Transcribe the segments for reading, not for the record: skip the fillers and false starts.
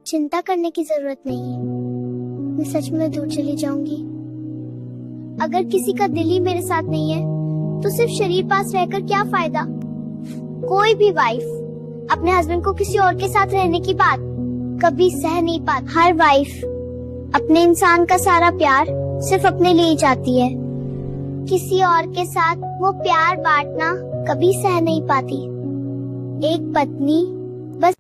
चिंता करने की जरूरत नहीं है, मैं सच में दूर चली जाऊंगी। अगर किसी का दिल ही मेरे साथ नहीं है तो सिर्फ शरीर पास रहकर क्या फायदा। कोई भी वाइफ अपने हस्बैंड को किसी और के साथ रहने की बात कभी सह नहीं पाती। हर वाइफ अपने इंसान का सारा प्यार सिर्फ अपने लिए ही चाहती है, किसी और के साथ वो प्यार बांटना कभी सह नहीं पाती। एक पत्नी बस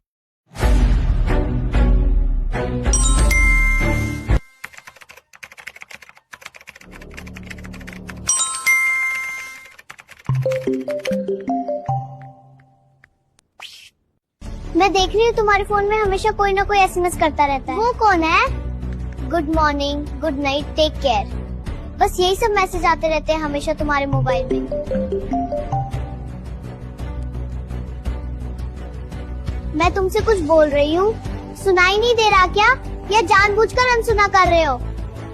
मैं देख रही हूँ तुम्हारे फोन में हमेशा कोई ना कोई एसएमएस करता रहता है। वो कौन है? Good morning, good night, take care, बस यही सब मैसेज आते रहते हैं हमेशा तुम्हारे मोबाइल में। मैं तुमसे कुछ बोल रही हूँ, सुनाई नहीं दे रहा क्या? या जानबूझकर अनसुना कर रहे हो?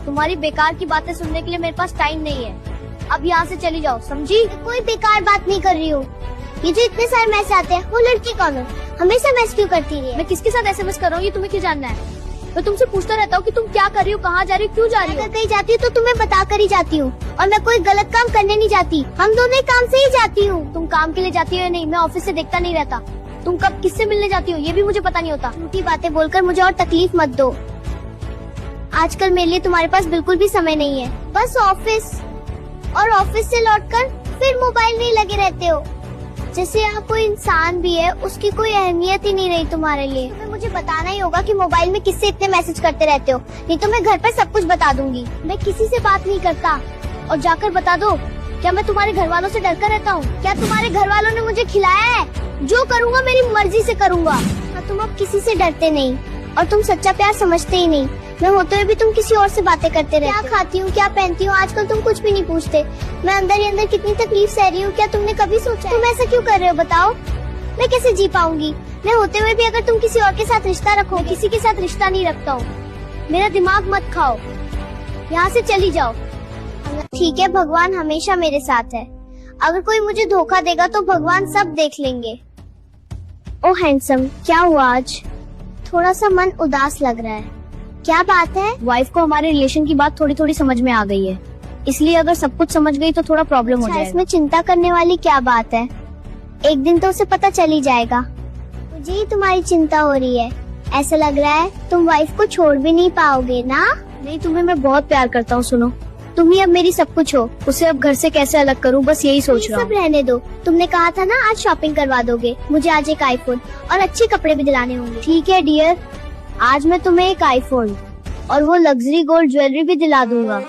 तुम्हारी बेकार की बातें सुनने के लिए मेरे पास टाइम नहीं है, अब यहाँ से चली जाओ, समझी? कोई बेकार बात नहीं कर रही हूँ। ये जो इतने सारे मैसेज आते हैं, वो लड़की कौन है? हमेशा मैसेज क्यों करती है? मैं किसके साथ एसएमएस कर रहा हूँ ये तुम्हें क्यों जानना है? मैं तुमसे पूछता रहता हूँ कि तुम क्या कर रही हो, कहाँ जा रही हो, क्यों जा रही हो? अगर कहीं जाती हूँ तो तुम्हें बता कर ही जाती हूँ, और मैं कोई गलत काम करने नहीं जाती। हम दोनों ही काम से ही जाती हूँ। तुम काम के लिए जाती हो या नहीं मैं ऑफिस से देखता नहीं रहता। तुम कब किससे मिलने जाती हो ये भी मुझे पता नहीं होता। झूठी बातें बोलकर मुझे और तकलीफ मत दो। आजकल मेरे लिए तुम्हारे पास बिल्कुल भी समय नहीं है, बस ऑफिस, और ऑफिस से लौटकर फिर मोबाइल में लगे रहते हो, जैसे यहाँ कोई इंसान भी है उसकी कोई अहमियत ही नहीं रही तुम्हारे लिए। तुम्हें मुझे बताना ही होगा कि मोबाइल में किससे इतने मैसेज करते रहते हो, नहीं तो मैं घर पर सब कुछ बता दूंगी। मैं किसी से बात नहीं करता, और जाकर बता दो। क्या मैं तुम्हारे घर वालों से डर कर रहता हूँ? क्या तुम्हारे घर वालों ने मुझे खिलाया है? जो करूँगा मेरी मर्जी से करूँगा। हाँ, तुम अब किसी से डरते नहीं, और तुम सच्चा प्यार समझते ही नहीं। मैं होते हुए भी तुम किसी और से बातें करते रहते हो। क्या खाती हूँ, क्या पहनती हूँ, आजकल तुम कुछ भी नहीं पूछते। मैं अंदर ही अंदर कितनी तकलीफ सह रही हूँ, क्या तुमने कभी सोचा है? तुम ऐसा क्यों कर रहे हो बताओ? मैं कैसे जी पाऊंगी? मैं होते हुए भी अगर तुम किसी और के साथ रिश्ता रखो। किसी के साथ रिश्ता नहीं रखता हूँ, मेरा दिमाग मत खाओ, यहाँ से चली जाओ। ठीक है, भगवान हमेशा मेरे साथ है। अगर कोई मुझे धोखा देगा तो भगवान सब देख लेंगे। ओ हैंडसम, क्या हुआ आज? थोड़ा सा मन उदास लग रहा है, क्या बात है? वाइफ को हमारे रिलेशन की बात थोड़ी थोड़ी समझ में आ गई है, इसलिए अगर सब कुछ समझ गई तो थोड़ा प्रॉब्लम हो जाएगा। इसमें चिंता करने वाली क्या बात है? एक दिन तो उसे पता चल ही जाएगा। मुझे ही तुम्हारी चिंता हो रही है, ऐसा लग रहा है तुम वाइफ को छोड़ भी नहीं पाओगे ना? नहीं, तुम्हें मैं बहुत प्यार करता हूँ। सुनो, तुम ही अब मेरी सब कुछ हो, उसे अब घर से कैसे अलग करूँ बस यही सोच रहा हूँ। सब रहने दो, तुमने कहा था ना आज शॉपिंग करवा दोगे। मुझे आज एक आईफोन और अच्छे कपड़े भी दिलाने होंगे। ठीक है डियर, आज मैं तुम्हें एक आईफोन और वो लग्जरी गोल्ड ज्वेलरी भी दिला दूंगा।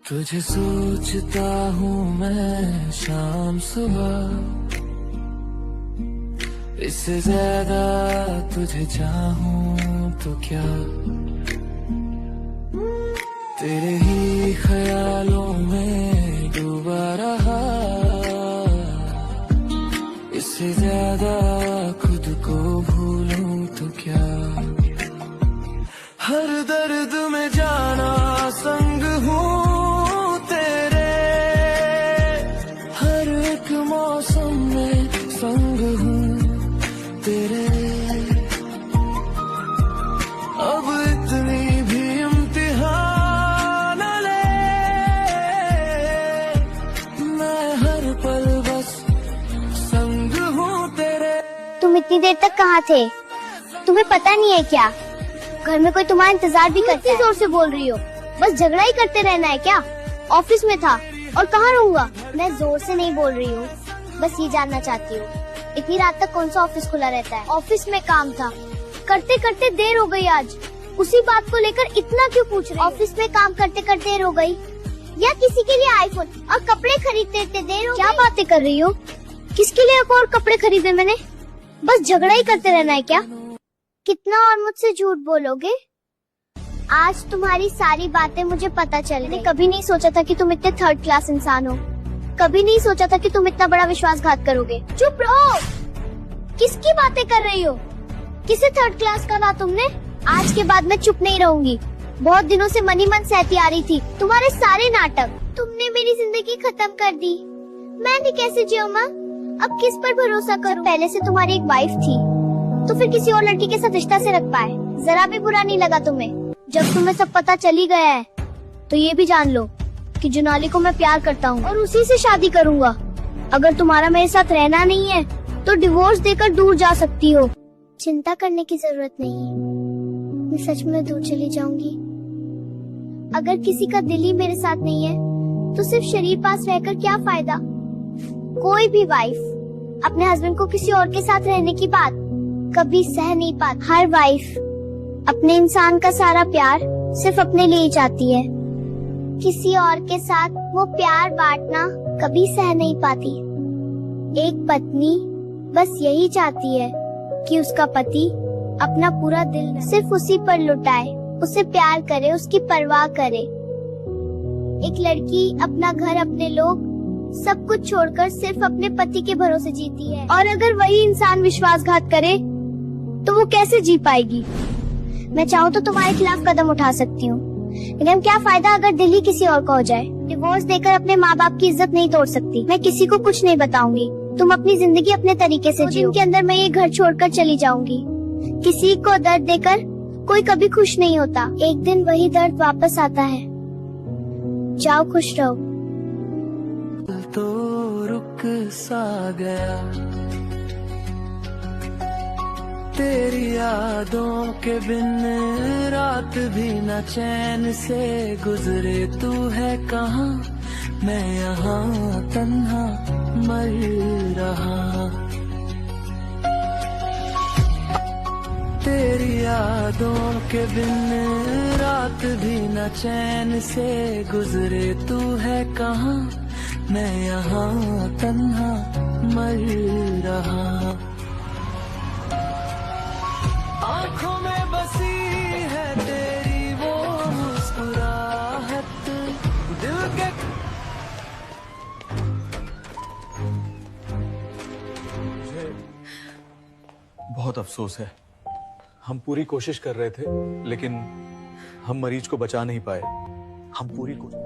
तुझे सोचता हूँ मैं शाम सुबह, इससे ज्यादा तुझे चाहूँ तो क्या। तेरे ही ख्यालों में डूबा रहा, इससे ज्यादा खुद को भूलूं तो क्या। हर दर्द में जाना संग हूँ तेरे, हर एक मौसम में संग हूँ तेरे। अब इतनी भी इम्तिहान न ले, मैं हर पल बस संग हूँ तेरे। तुम इतनी देर तक कहाँ थे? तुम्हें पता नहीं है क्या? घर में कोई तुम्हारा इंतजार भी करता है। जोर से बोल रही हो, बस झगड़ा ही करते रहना है क्या? ऑफिस में था और कहाँ रहूंगा? मैं जोर से नहीं बोल रही हूँ, बस ये जानना चाहती हूँ इतनी रात तक कौन सा ऑफिस खुला रहता है? ऑफिस में काम था, करते करते देर हो गई आज। उसी बात को लेकर इतना क्यों पूछ रहे हो? ऑफिस में काम करते करते देर हो गई, या किसी के लिए आईफोन और कपड़े खरीदते देर हो गई? क्या बातें कर रही हो? किसके लिए और कपड़े खरीदे मैंने? बस झगड़ा ही करते रहना है क्या? कितना और मुझसे झूठ बोलोगे? आज तुम्हारी सारी बातें मुझे पता चल गई। कभी नहीं सोचा था कि तुम इतने थर्ड क्लास इंसान हो, कभी नहीं सोचा था कि तुम इतना बड़ा विश्वासघात करोगे। चुप रहो, किसकी बातें कर रही हो? किसे थर्ड क्लास कहा तुमने? आज के बाद मैं चुप नहीं रहूंगी, बहुत दिनों से मन ही मन सहती आ रही थी तुम्हारे सारे नाटक। तुमने मेरी जिंदगी खत्म कर दी। मैं भी कैसे जीऊं माँ? अब किस पर भरोसा करूं? पहले से तुम्हारी एक वाइफ थी, तो फिर किसी और लड़की के साथ रिश्ता से रख पाए। जरा भी बुरा नहीं लगा तुम्हें? जब तुम्हें सब पता चली गया है तो ये भी जान लो कि जुनाली को मैं प्यार करता हूँ और उसी से शादी करूँगा। अगर तुम्हारा मेरे साथ रहना नहीं है तो डिवोर्स देकर दूर जा सकती हो। चिंता करने की जरूरत नहीं है, मैं सच में दूर चली जाऊंगी। अगर किसी का दिल ही मेरे साथ नहीं है तो सिर्फ शरीर पास रहकर क्या फायदा? कोई भी वाइफ अपने हस्बैंड को किसी और के साथ रहने की बात कभी सह नहीं पाती। हर वाइफ अपने इंसान का सारा प्यार सिर्फ अपने लिए ही चाहती है। किसी और के साथ वो प्यार बांटना कभी सह नहीं पाती। एक पत्नी बस यही चाहती है कि उसका पति अपना पूरा दिल सिर्फ उसी पर लुटाए, उसे प्यार करे, उसकी परवाह करे। एक लड़की अपना घर, अपने लोग, सब कुछ छोड़कर सिर्फ अपने पति के भरोसे जीती है। और अगर वही इंसान विश्वासघात करे तो वो कैसे जी पाएगी? मैं चाहूँ तो तुम्हारे खिलाफ कदम उठा सकती हूँ, लेकिन क्या फायदा अगर दिल ही किसी और का हो जाए? डिवोर्स देकर अपने माँ बाप की इज्जत नहीं तोड़ सकती। मैं किसी को कुछ नहीं बताऊंगी। तुम अपनी जिंदगी अपने तरीके से जियो। दिन के अंदर मैं ये घर छोड़कर चली जाऊंगी। किसी को दर्द देकर कोई कभी खुश नहीं होता। एक दिन वही दर्द वापस आता है। जाओ, खुश रहो। तो रुक सा गया, तेरी यादों के बिन रात भी न चैन से गुजरे। तू है कहाँ, मैं यहाँ तन्हा मर रहा। तेरी यादों के बिन रात भी न चैन से गुजरे। तू है कहाँ, मैं यहाँ तन्हा मर रहा। आँखों में बसी है तेरी वो मुस्कुराहट, दिल के मुझे बहुत अफसोस है। हम पूरी कोशिश कर रहे थे लेकिन हम मरीज को बचा नहीं पाए। हम पूरी कोशिश